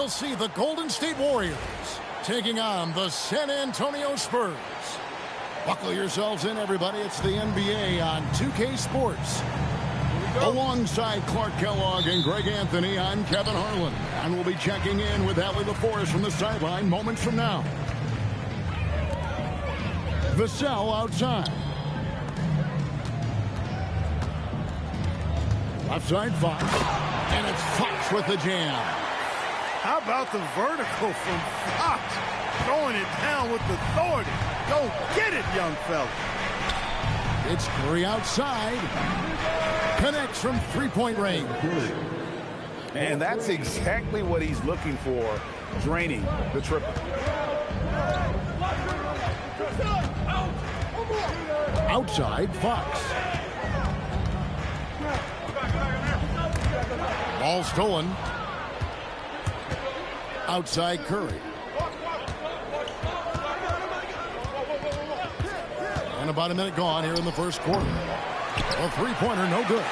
we'll see the Golden State Warriors taking on the San Antonio Spurs. Buckle yourselves in, everybody. It's the NBA on 2K Sports. Alongside Clark Kellogg and Greg Anthony, I'm Kevin Harlan. And we'll be checking in with Allie LaForest from the sideline moments from now. Vassell outside. Left side, Fox. And it's Fox with the jam. How about the vertical from Fox? Throwing it down with authority. Go get it, young fella. It's Curry outside. Connects from three-point range. And that's exactly what he's looking for, draining the triple. Outside, Fox. Ball stolen. Outside, Curry. And about a minute gone here in the first quarter. A three-pointer, no good.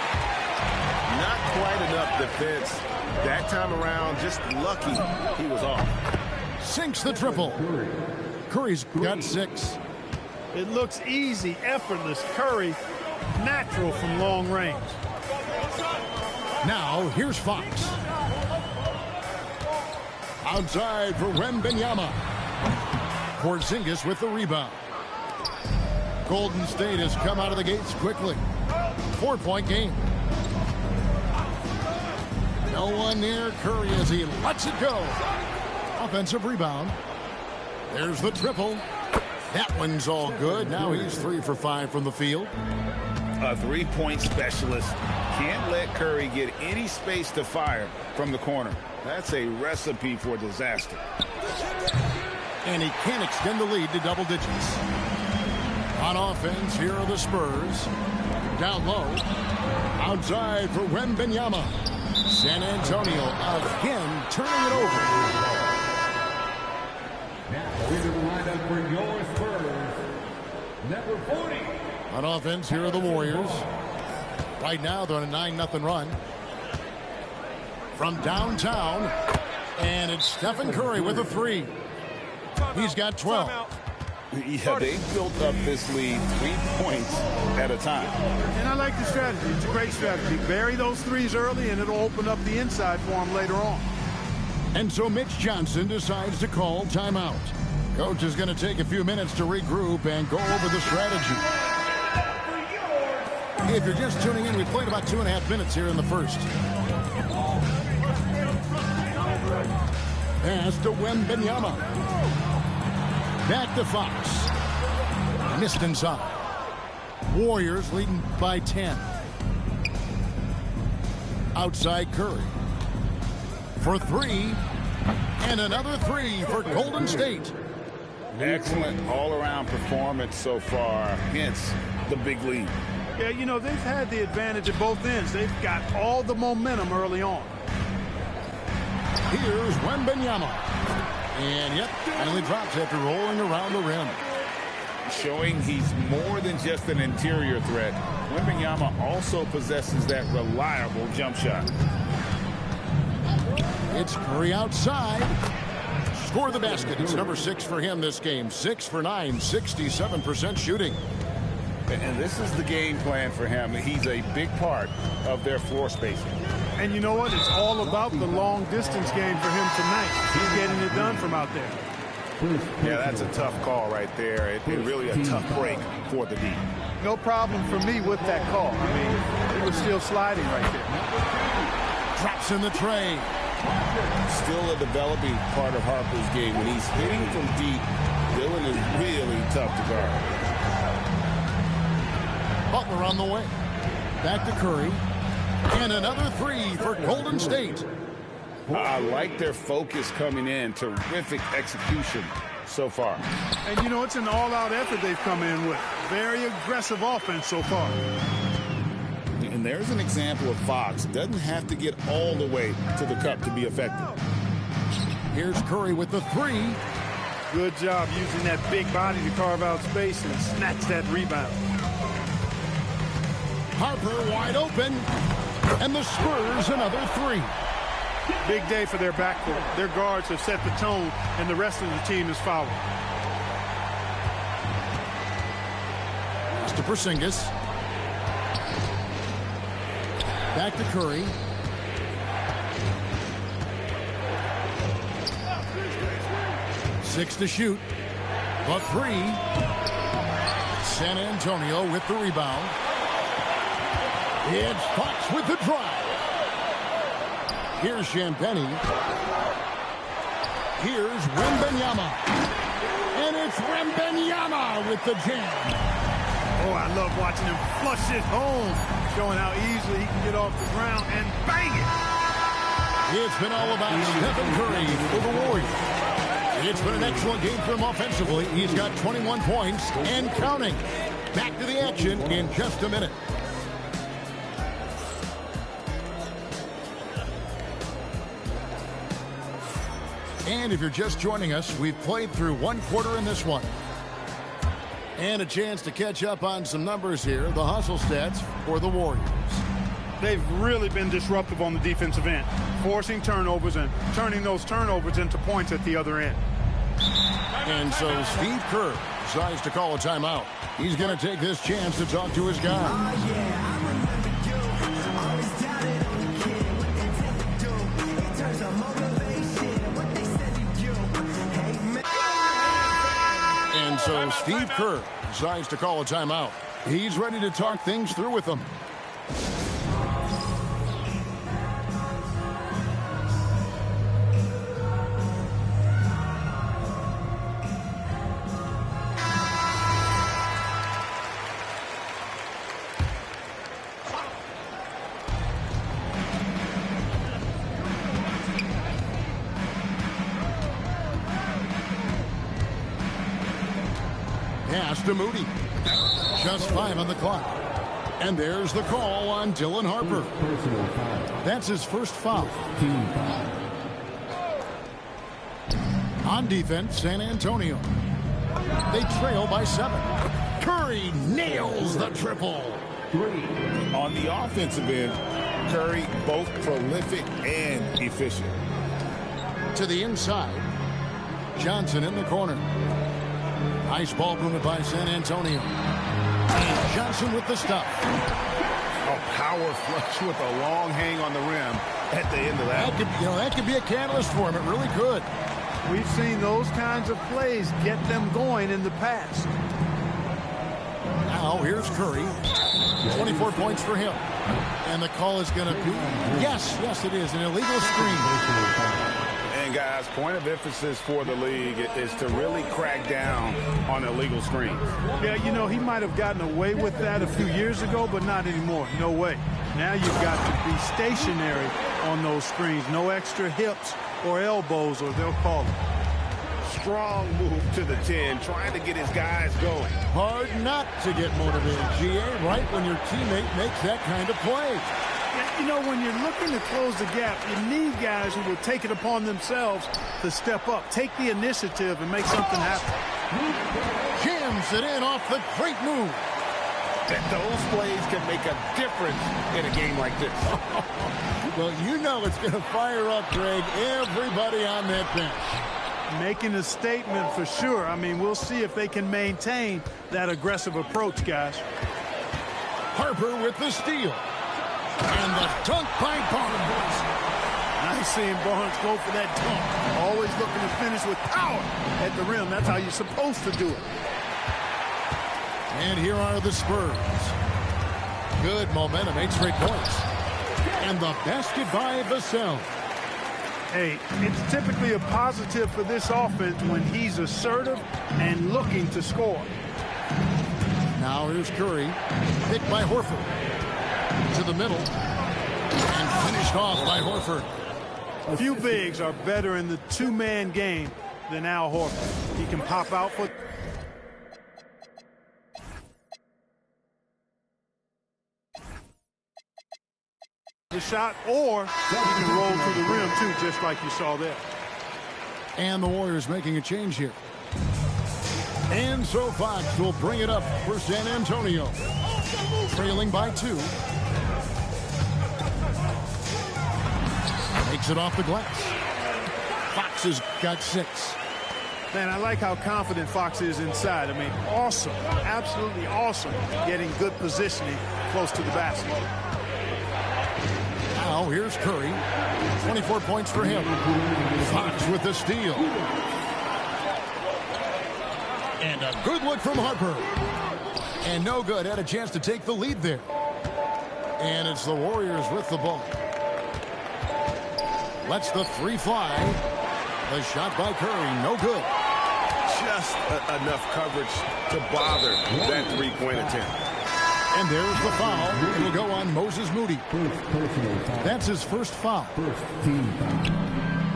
Not quite enough defense. That time around, just lucky he was off. Sinks the triple. Curry's got 6. It looks easy, effortless. Curry, natural from long range. Now, here's Fox. Outside for Wembanyama. Porzingis with the rebound. Golden State has come out of the gates quickly. 4-point game. No one near Curry as he lets it go. Offensive rebound. There's the triple. That one's all good. Now he's 3 for 5 from the field. A three-point specialist. Can't let Curry get any space to fire from the corner. That's a recipe for disaster. And he can't extend the lead to double digits. On offense, here are the Spurs. Down low. Outside for Wembanyama. San Antonio again turning it over. Now into the lineup for your Spurs, number 40. On offense, here are the Warriors. Right now, they're on a 9-0 run. From downtown, and it's Stephen Curry with a 3. He's got 12. Yeah, they built up this lead 3 points at a time. And I like the strategy. It's a great strategy. Bury those threes early, and it'll open up the inside for him later on. And so Mitch Johnson decides to call timeout. Coach is going to take a few minutes to regroup and go over the strategy. If you're just tuning in, we played about 2.5 minutes here in the first. Pass to Wembanyama. Back to Fox. Missed inside. Warriors leading by 10. Outside Curry. For 3. And another 3 for Golden State. Excellent all-around performance so far, hence the big lead. Yeah, you know, they've had the advantage at both ends. They've got all the momentum early on. Here's Wembanyama. And yep, finally drops after rolling around the rim. Showing he's more than just an interior threat. Wembanyama also possesses that reliable jump shot. It's Curry outside. Score the basket. It's number 6 for him this game. 6 for 9, 67% shooting. And this is the game plan for him. He's a big part of their floor spacing. And you know what? It's all about the long distance game for him tonight. He's getting it done from out there. Yeah, that's a tough call right there. It really a tough break for the D. No problem for me with that call. I mean, he was still sliding right there. Drops in the tray. Still a developing part of Harper's game. When he's hitting from deep, Dillon is really tough to guard. Butler on the way. Back to Curry. And another 3 for Golden State. I like their focus coming in. Terrific execution so far. And, you know, it's an all-out effort they've come in with. Very aggressive offense so far. And there's an example of Fox. Doesn't have to get all the way to the cup to be effective. Here's Curry with the 3. Good job using that big body to carve out space and snatch that rebound. Harper wide open. And the Spurs another 3. Big day for their backcourt. Their guards have set the tone, and the rest of the team is following. Pass to Porzingis. Back to Curry. Six to shoot. But three. San Antonio with the rebound. It's Fox with the drive. Here's Champagnie. Here's Wembanyama. And it's Wembanyama with the jam. Oh, I love watching him flush it home, showing how easily he can get off the ground and bang it. It's been all about Stephen Curry for the Warriors. It's been an excellent game for him offensively. He's got 21 points and counting. Back to the action in just a minute. And if you're just joining us, we've played through one quarter in this one. And a chance to catch up on some numbers here. The hustle stats for the Warriors. They've really been disruptive on the defensive end, forcing turnovers and turning those turnovers into points at the other end. And so Steve Kerr decides to call a timeout. He's going to take this chance to talk to his guy. And so Steve Kerr decides to call a timeout. He's ready to talk things through with them. Pass to Moody. Just 5 on the clock. And there's the call on Dylan Harper. That's his first foul. On defense, San Antonio. They trail by 7. Curry nails the triple. On the offensive end, Curry both prolific and efficient. To the inside. Johnson in the corner. Nice ball movement by San Antonio. And Johnson with the stop. A power flush with a long hang on the rim at the end of that. That could be a catalyst for him. It really could. We've seen those kinds of plays get them going in the past. Now here's Curry. 24 points for him. And the call is going to be, yes, it is, an illegal screen. And guys, point of emphasis for the league is to really crack down on illegal screens. Yeah, he might have gotten away with that a few years ago, but not anymore. No way. Now you've got to be stationary on those screens. No extra hips or elbows, or they'll call it. Strong move to the 10, trying to get his guys going. Hard not to get motivated, GA, right when your teammate makes that kind of play. When you're looking to close the gap, you need guys who will take it upon themselves to step up, take the initiative, and make something happen. Jams it in off the great move. And those plays can make a difference in a game like this. Well, it's going to fire up, Greg, everybody on that bench. Making a statement for sure. We'll see if they can maintain that aggressive approach, guys. Harper with the steal. And the dunk by Barnes. Nice seeing Barnes go for that dunk. Always looking to finish with power at the rim. That's how you're supposed to do it. And here are the Spurs. Good momentum, 8 straight points. And the basket by Vassell. Hey, it's typically a positive for this offense when he's assertive and looking to score. Now here's Curry. Picked by Horford. To the middle. And finished off by Horford. Few bigs are better in the two-man game than Al Horford. He can pop out for the shot, or he can roll to the rim too, just like you saw there. And the Warriors making a change here. And so Fox will bring it up for San Antonio. Trailing by 2. They Takes it off the glass. Fox has got 6. Man, I like how confident Fox is inside. I mean, awesome, absolutely awesome, getting good positioning close to the basket. Now here's Curry. 24 points for him. Fox with the steal. And a good look from Harper. And no good. Had a chance to take the lead there. And it's the Warriors with the ball. Lets the 3 fly. The shot by Curry, no good. Just enough coverage to bother that three-point attempt. And there's the foul. It'll go on Moses Moody. That's his first foul.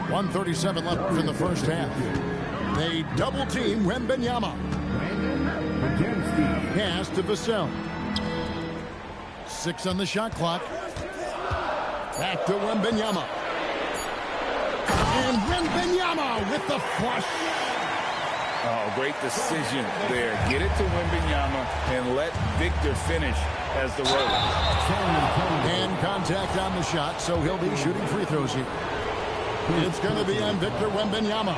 1:37 left in the first half. They double-team Wembanyama. Pass to Vassell. 6 on the shot clock. Back to Wembanyama. And Wembanyama with the flush. Oh, great decision there. Get it to Wembanyama and let Victor finish as the roller. And contact on the shot, so he'll be shooting free throws here. It's going to be on Victor Wembanyama.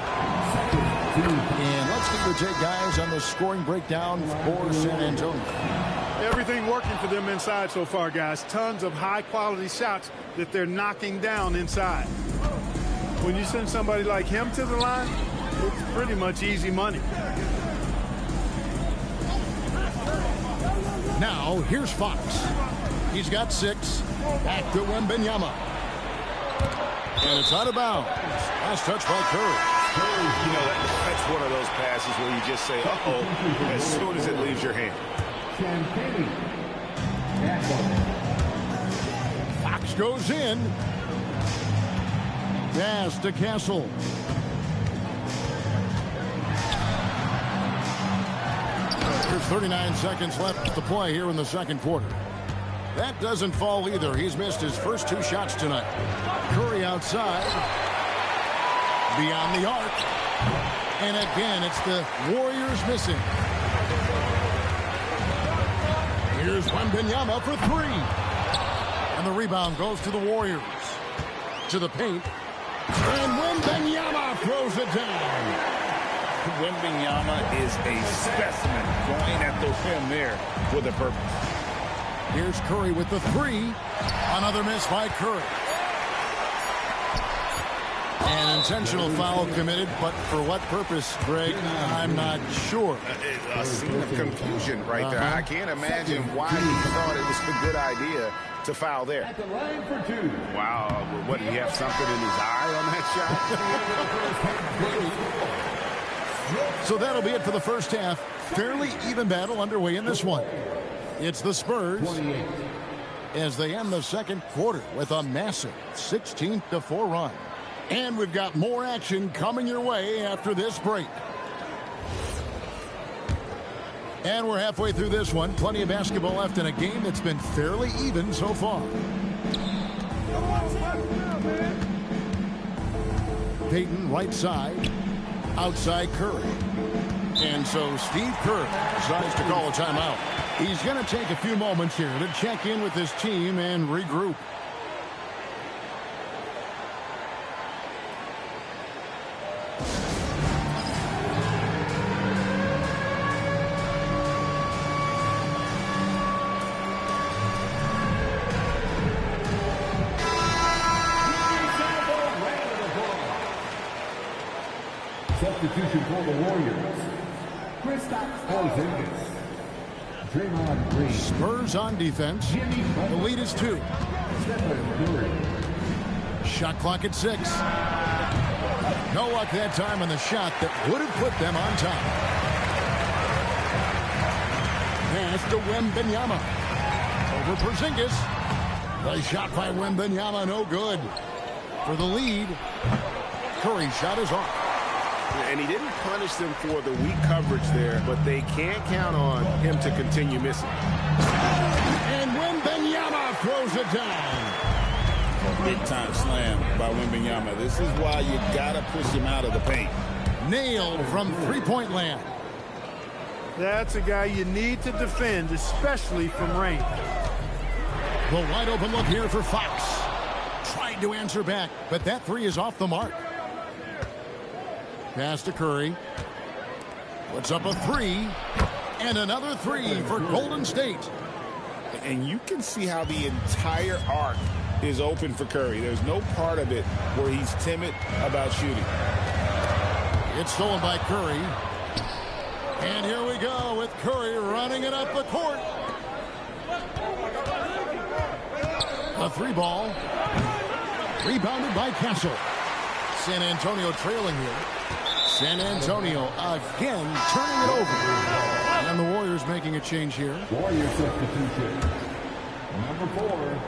And let's get your take, guys, on the scoring breakdown for San Antonio. Everything working for them inside so far, guys. Tons of high-quality shots that they're knocking down inside. When you send somebody like him to the line, it's pretty much easy money. Now, here's Fox. He's got 6. Back to Wembanyama. And it's out of bounds. Last touch by Curry. You know, that's one of those passes where you just say, uh-oh, as soon as it leaves your hand. Fox goes in. Pass to Castle. There's 39 seconds left to play here in the second quarter. That doesn't fall either. He's missed his first 2 shots tonight. Curry outside. Beyond the arc. And again, it's the Warriors missing. Here's Wembanyama for 3. And the rebound goes to the Warriors. To the paint. And Wembanyama throws it down. Wembanyama is a specimen going at the rim there with a purpose. Here's Curry with the 3. Another miss by Curry. An intentional foul committed, but for what purpose, Greg, I'm not sure. A scene of confusion right there. I can't imagine why he thought it was a good idea to foul there. At the line for 2. Wow, what, did he have something in his eye on that shot? So that'll be it for the first half. Fairly even battle underway in this one. It's the Spurs 28. as they end the second quarter with a massive 16-4 run. And we've got more action coming your way after this break. And we're halfway through this one. Plenty of basketball left in a game that's been fairly even so far. Payton right side. Outside Curry. And so Steve Kerr decides to call a timeout. He's going to take a few moments here to check in with his team and regroup. Substitution for the Warriors. Kristaps Porzingis. Draymond Green. Spurs on defense. The lead is 2. Stephen Curry. Shot clock at 6. No luck that time on the shot that would have put them on top. Pass to Wembanyama. Over Porzingis. The shot by Wembanyama, no good. For the lead, Curry's shot is off. And he didn't punish them for the weak coverage there, but they can't count on him to continue missing. And Wembanyama throws it down. Big-time slam by Wembanyama. This is why you got to push him out of the paint. Nailed from three-point land. That's a guy you need to defend, especially from range. The wide open look here for Fox. Tries tried to answer back, but that three is off the mark. Pass to Curry. Puts up a three. And another three for Golden State. And you can see how the entire arc is open for Curry. There's no part of it where he's timid about shooting. It's stolen by Curry. And here we go with Curry running it up the court. A three ball. Rebounded by Castle. San Antonio trailing here. San Antonio again turning it over. And the Warriors making a change here. Warrior substitution. Number 4,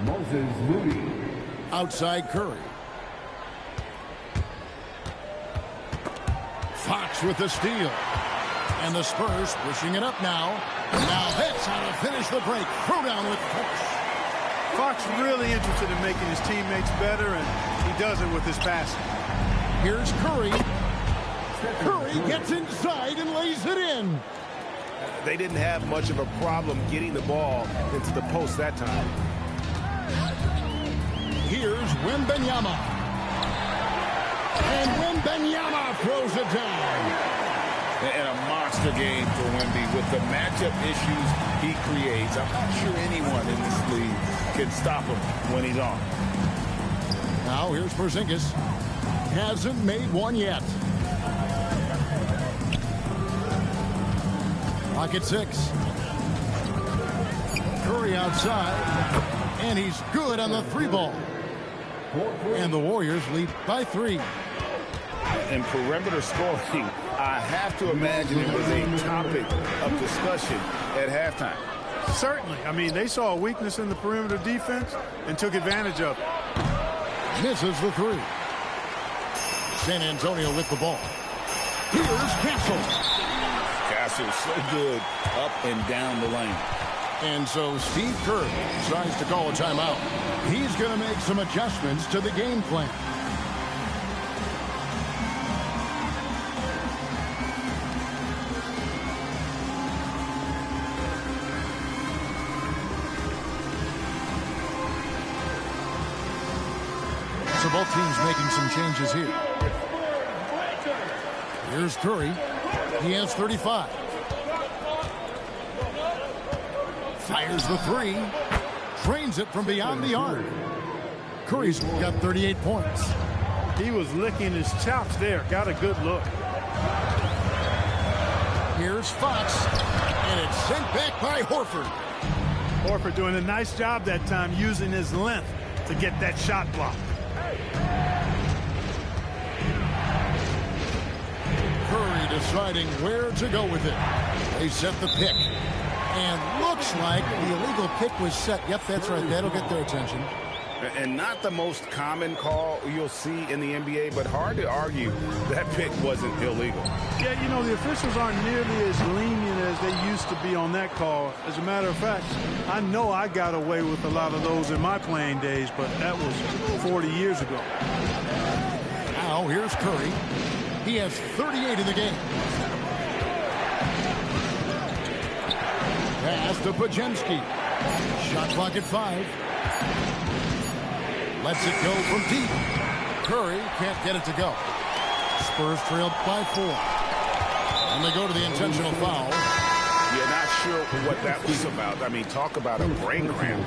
Moses Moody. Outside Curry. Fox with the steal. And the Spurs pushing it up now. Now that's how to finish the break. Throw down with force. Fox really interested in making his teammates better, and he does it with his passing. Here's Curry. Curry gets inside and lays it in. They didn't have much of a problem getting the ball into the post that time. Here's Wembanyama. And Wembanyama throws it down. And a monster game for Wemby with the matchup issues he creates. I'm not sure anyone in this league can stop him when he's on. Now here's Porzingis. Hasn't made one yet. Clock at 6. Curry outside. And he's good on the three ball. And the Warriors lead by 3. And perimeter scoring, I have to imagine it was a topic of discussion at halftime. Certainly. I mean, they saw a weakness in the perimeter defense and took advantage of it. Misses the 3. San Antonio with the ball. Here's Castle. Castle so good up and down the lane. And so Steve Kerr decides to call a timeout. He's going to make some adjustments to the game plan. So both teams making some changes here. Here's Curry. He has 35. Fires the 3. Drains it from beyond the arc. Curry's got 38 points. He was licking his chops there. Got a good look. Here's Fox. And it's sent back by Horford. Horford doing a nice job that time using his length to get that shot blocked. Curry deciding where to go with it. They set the pick. And looks like the illegal pick was set. Yep, that's right. That'll get their attention. And not the most common call you'll see in the NBA, but hard to argue that pick wasn't illegal. Yeah, you know, the officials aren't nearly as lenient as they used to be on that call. As a matter of fact, I know I got away with a lot of those in my playing days, but that was 40 years ago. Now here's Curry. He has 38 in the game. Pass to Podziemski. Shot clock at 5. Lets it go from deep. Curry can't get it to go. Spurs trailed by 4. And they go to the intentional foul. You're not sure what that was about. I mean, talk about a brain cramp.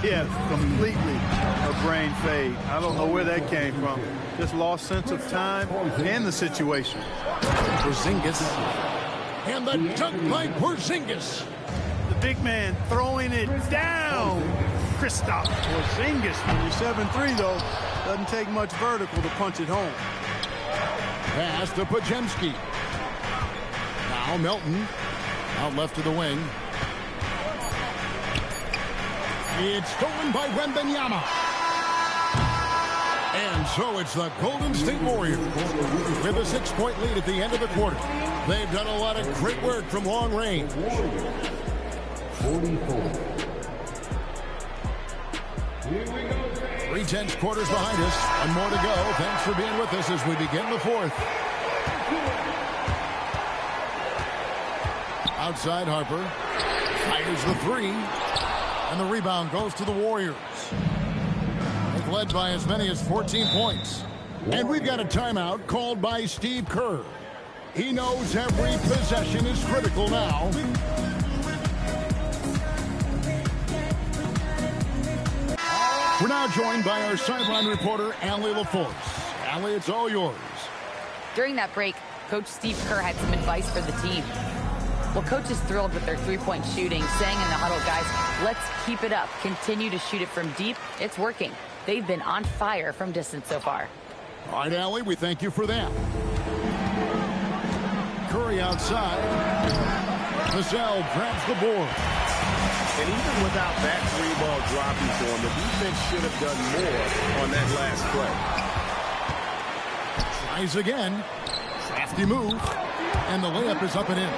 Yeah, completely a brain fade. I don't know where that came from. Just lost sense of time and the situation. Porzingis. And the dunk by Porzingis. The big man throwing it down. Kristaps Porzingis, when you're 7'3", though, doesn't take much vertical to punch it home. Pass to Podziemski. Now Melton. Out left to the wing. It's stolen by Wembanyama. And so it's the Golden State Warriors with a 6-point lead at the end of the quarter. They've done a lot of great work from long range. 44. 3/10 quarters behind us. And more to go. Thanks for being with us as we begin the 4th. Outside Harper. Fires the 3. And the rebound goes to the Warriors. They've led by as many as 14 points. And we've got a timeout called by Steve Kerr. He knows every possession is critical now. We're now joined by our sideline reporter, Allie LaForce. Allie, it's all yours. During that break, Coach Steve Kerr had some advice for the team. Well, Coach is thrilled with their three-point shooting, saying in the huddle, guys, let's keep it up. Continue to shoot it from deep. It's working. They've been on fire from distance so far. All right, Allie, we thank you for that. Curry outside. Vassell grabs the board. And even without that three-ball dropping for him, the defense should have done more on that last play. Tries again. Crafty move. And the layup is up and in.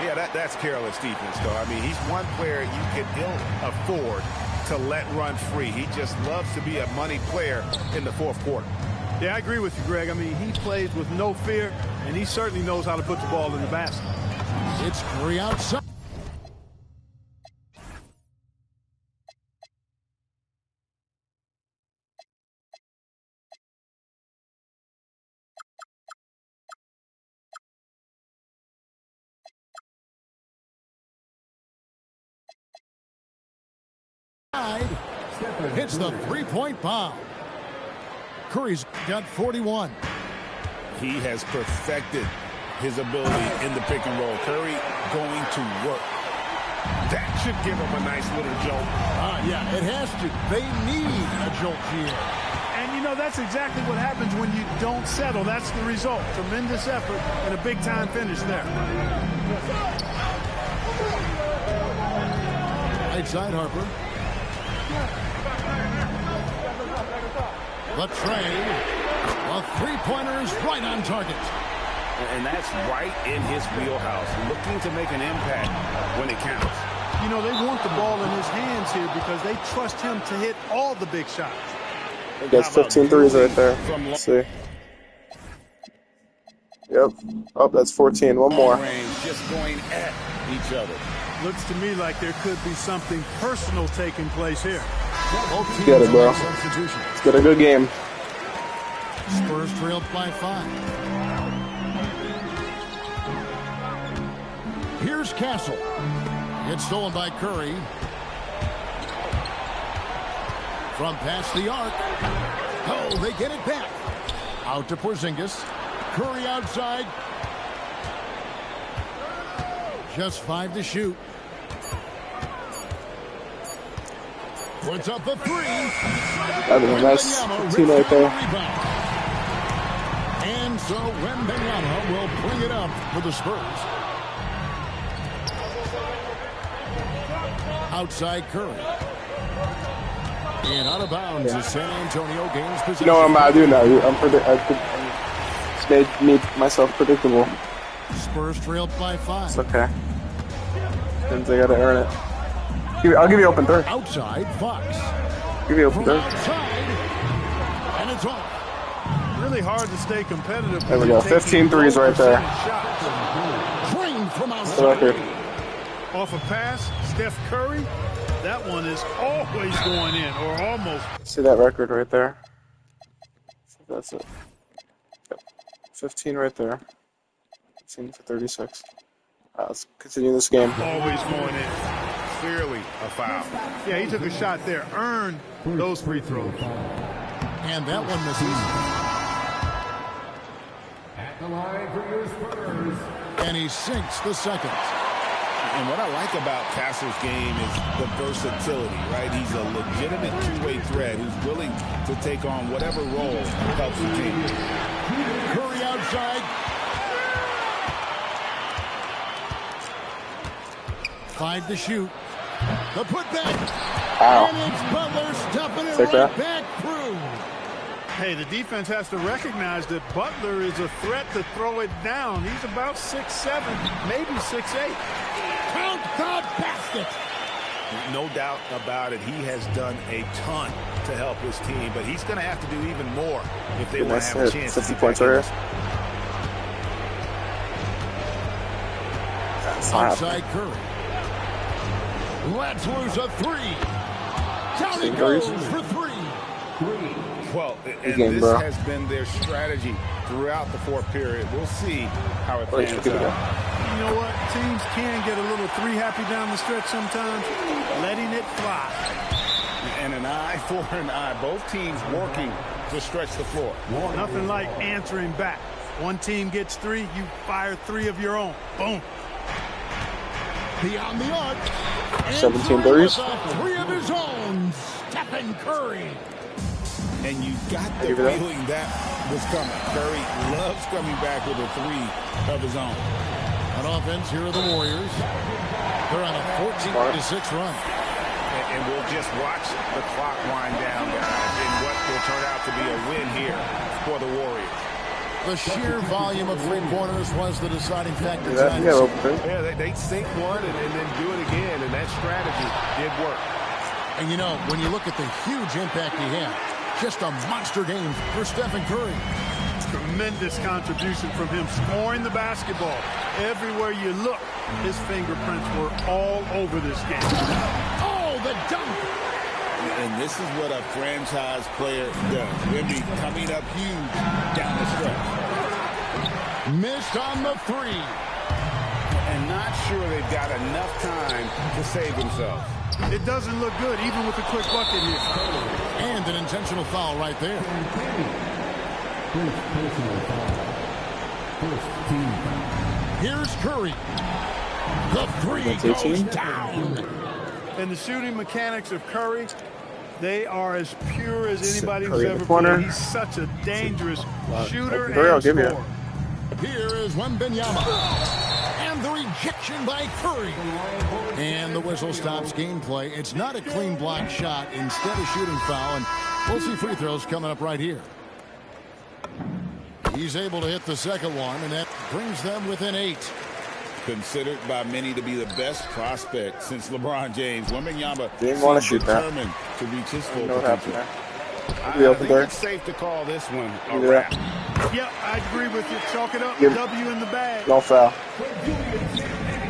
Yeah, that's careless defense, though. I mean, he's one player you can ill afford to let run free. He just loves to be a money player in the fourth quarter. Yeah, I agree with you, Greg. I mean, he plays with no fear, and he certainly knows how to put the ball in the basket. It's Curry outside. Hits the three-point bomb. Curry's got 41. He has perfected his ability in the pick and roll. Curry going to work. That should give him a nice little jolt. Yeah, it has to. They need a jolt here. And, you know, that's exactly what happens when you don't settle. That's the result. Tremendous effort and a big-time finish there. Right side, Harper. The trade. The three-pointer is right on target. And that's right in his wheelhouse. Looking to make an impact when it counts. You know, they want the ball in his hands here because they trust him to hit all the big shots. That's 15 threes right there. Let's see. Yep. Oh, that's 14. One more. Just going at each other. Looks to me like there could be something personal taking place here. Get it, bro. Let's get a good game. Spurs trailed by 5. Here's Castle. It's stolen by Curry. From past the arc. Oh, they get it back. Out to Porzingis. Curry outside. Just 5 to shoot. Puts up the 3. That was a nice team right there. And so Wembanyama will bring it up for the Spurs. Outside Curry. And out of bounds as San Antonio gains possession. You know what I'm about to do now? I made myself predictable. Spurs trailed by 5. It's okay. Means I gotta earn it. I'll give you open third. Outside, Fox. Give you open third. Outside, and it's off. Really hard to stay competitive. There we go. 15 threes right there. Drained from The outside. record. Off a pass, Steph Curry. That one is always going in, or almost. See that record right there? That's it. Yep. 15 right there. 15 for 36. Let's continue this game. Always going in. Clearly a foul. Yeah, he took a shot there. Earned those free throws. And that one misses. At the line for your Spurs. And he sinks the second. And what I like about Castle's game is the versatility, right? He's a legitimate two-way threat who's willing to take on whatever role helps the team. Curry outside. 5 to shoot. The putback. Wow. And it's Butler stuffing it Take right that. back through. Hey, the defense has to recognize that Butler is a threat to throw it down. He's about 6'7", maybe 6'8". Count the basket. No doubt about it. He has done a ton to help his team, but he's going to have to do even more if they want Nice to have a hit. chance. 50 to points get right back here. Outside Curry. Let's lose a 3. Down he Same goes threes. for 3. Well, and game, this bro. has been their strategy throughout the fourth period. We'll see how it pans out. You know what? Teams can get a little three-happy down the stretch sometimes, letting it fly. And an eye for an eye. Both teams working to stretch the floor. Nothing like answering back. One team gets 3, you fire 3 of your own. Boom. Beyond the arc. 17 threes. 3 of his own. Stephen Curry. And you got the feeling that was coming. Curry loves coming back with a 3 of his own. On offense, here are the Warriors. They're on a 14-6 run. And we'll just watch the clock wind down, guys, in what will turn out to be a win here for the Warriors. The sheer volume of three-pointers was the deciding factor. Yeah, they sink one and then do it again, and that strategy did work. And you know, when you look at the huge impact he had, just a monster game for Stephen Curry. Tremendous contribution from him, scoring the basketball. Everywhere you look, his fingerprints were all over this game. Oh, the dunk! And this is what a franchise player does. Wemby coming up huge down the stretch. Missed on the 3. And not sure they've got enough time to save themselves. It doesn't look good, even with the quick bucket here. And an intentional foul right there. Here's Curry. The 3 goes down. And the shooting mechanics of Curry, they are as pure as anybody who's Curry in ever the corner. played. He's such a dangerous shooter Curry, I'll and give you. scorer. Here is Wembanyama. And the rejection by Curry. And the whistle stops gameplay. It's not a clean block shot. Instead, a shooting foul. And we'll see free throws coming up right here. He's able to hit the second one, and that brings them within 8. Considered by many to be the best prospect since LeBron James. Wembanyama Didn't want to shoot that. determined to reach his full What happened potential. there? I think it's safe to call this one a wrap. Yeah, I agree with you. Chalk it up. Yep. W in the bag. No foul.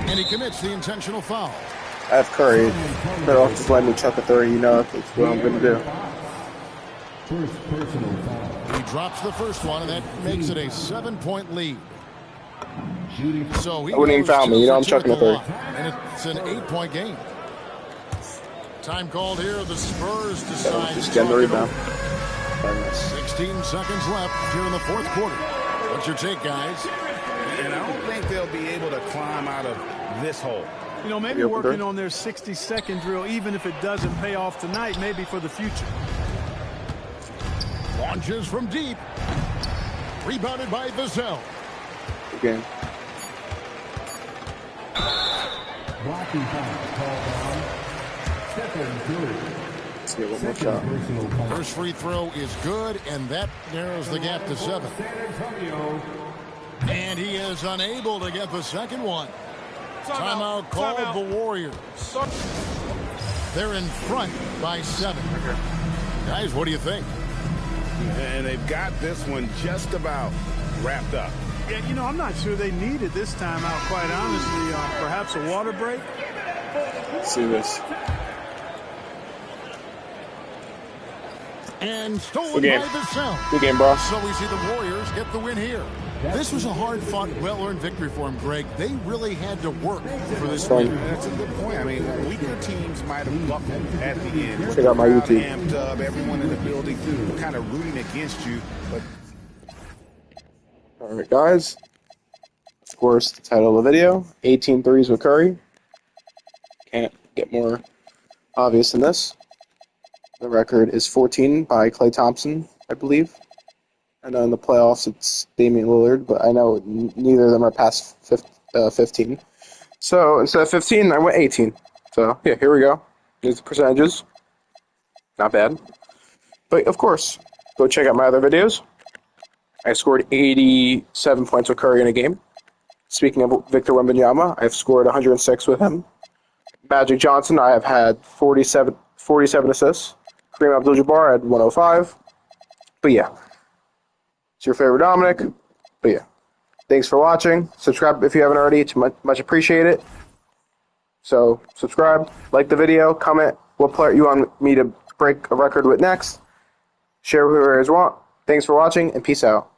And he commits the intentional foul. I have Curry. Better off just letting me chuck a 3. You know that's what I'm going to do. He drops the first one, and that makes it a 7-point lead. So he I wouldn't even goes foul me. 2 You know for I'm 2 chucking at a the 3. line. And it's an 8-point game. Time called here. The Spurs decide Just to getting the talk it rebound. over. 16 seconds left here in the fourth quarter. What's your take, guys? And I don't think they'll be able to climb out of this hole. You know, maybe working on their 60-second drill, even if it doesn't pay off tonight, maybe for the future. Launches from deep. Rebounded by Vassell. Good game. Blocking foul called on Stephen Curry. Let's get one more shot. First free throw is good, and that narrows the gap to 7. San Antonio. And he is unable to get the second one. Timeout called the Warriors. They're in front by 7. Guys, what do you think? And they've got this one just about wrapped up. Yeah, you know, I'm not sure they needed this timeout, quite honestly. Perhaps a water break? Let's see this. And stolen Good game. by Vassell. Good game, bro. So we see the Warriors get the win here. This was a hard-fought, well-earned victory for them, Greg. They really had to work for this win. That's a good point. I mean, weaker teams might have buckled at the end. Check out my YouTube. Amped up, everyone in the building kind of rooting against you. But All right, guys. Of course, the title of the video, 18 threes with Curry. Can't get more obvious than this. The record is 14 by Klay Thompson, I believe. I know in the playoffs it's Damian Lillard, but I know neither of them are past 15. So instead of 15, I went 18. So, yeah, here we go. Here's the percentages. Not bad. But, of course, go check out my other videos. I scored 87 points with Curry in a game. Speaking of Victor Wembanyama, I've scored 106 with him. Magic Johnson, I have had 47 assists. Kareem Abdul-Jabbar had 105. But yeah, it's your favorite Dominic. But yeah, thanks for watching. Subscribe if you haven't already. It's much appreciated. So subscribe, like the video, comment what player you want me to break a record with next. Share with whoever you want. Thanks for watching, and peace out.